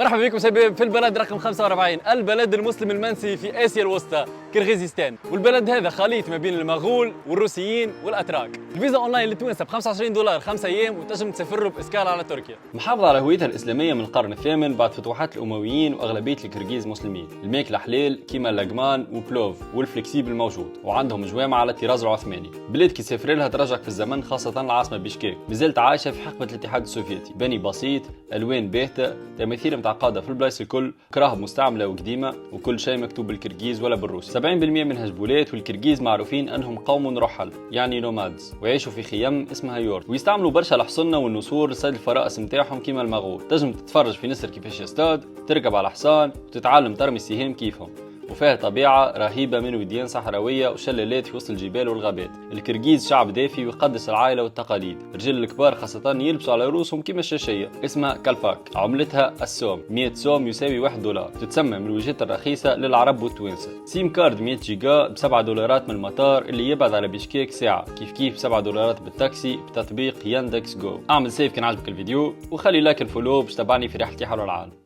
مرحبا بكم شباب في البلد رقم 45، البلد المسلم المنسي في آسيا الوسطى، كرغيزستان. والبلد هذا خليط ما بين المغول والروسيين والأتراك. الفيزا أونلاين لتونس ب $25 5 أيام وتنجم تسافر بإسكال على تركيا. محافظة على هويتها الإسلامية من القرن الثامن بعد فتوحات الأمويين وأغلبية الكرغيز مسلمين. الماكلة حلال كيما اللاجمان وبلوف والفليكسيبل موجود، وعندهم جوامع على الطراز العثماني. بلاد كي تسافر لها ترجعك في الزمن، خاصة العاصمة بشكيك مازالت عايشة في حقبة الاتحاد السوفيتي، بني بسيط، ألوان باهتة، تماثيل متعقدة في البلايص الكل، كراهب مستعملة وقديمة، وكل شيء مكتوب بالكرغيز ولا بالروسي. 70% منها جبولات، والكرغيز معروفين أنهم قوم رحل يعني نومادز، ويعيشوا في خيام اسمها يورت، ويستعملوا برشا الحصنة والنسور لصيد الفرائس متاعهم كيما المغول. تنجم تتفرج في نسر كيفاش يصطاد، تركب على حصان وتتعلم ترمي السهام كيفهم. وفيها طبيعة رهيبة من وديان صحراوية وشلالات في وسط الجبال والغابات. الكرغيز شعب دافي ويقدس العائلة والتقاليد. الرجال الكبار خاصة يلبسوا على رؤوسهم كيما الشاشية اسمها كالفاك، عملتها السوم. 100 سوم يساوي $1. تتسمى من الوجهات الرخيصة للعرب والتوانسة. سيم كارد 100 جيجا ب$7 من المطار اللي يبعد على بشكيك ساعة، كيف $7 بالتاكسي بتطبيق ياندكس جو. اعمل سيف كان عجبك الفيديو، وخلي لايك الفولو باش تتابعني في رحلتي حول العالم.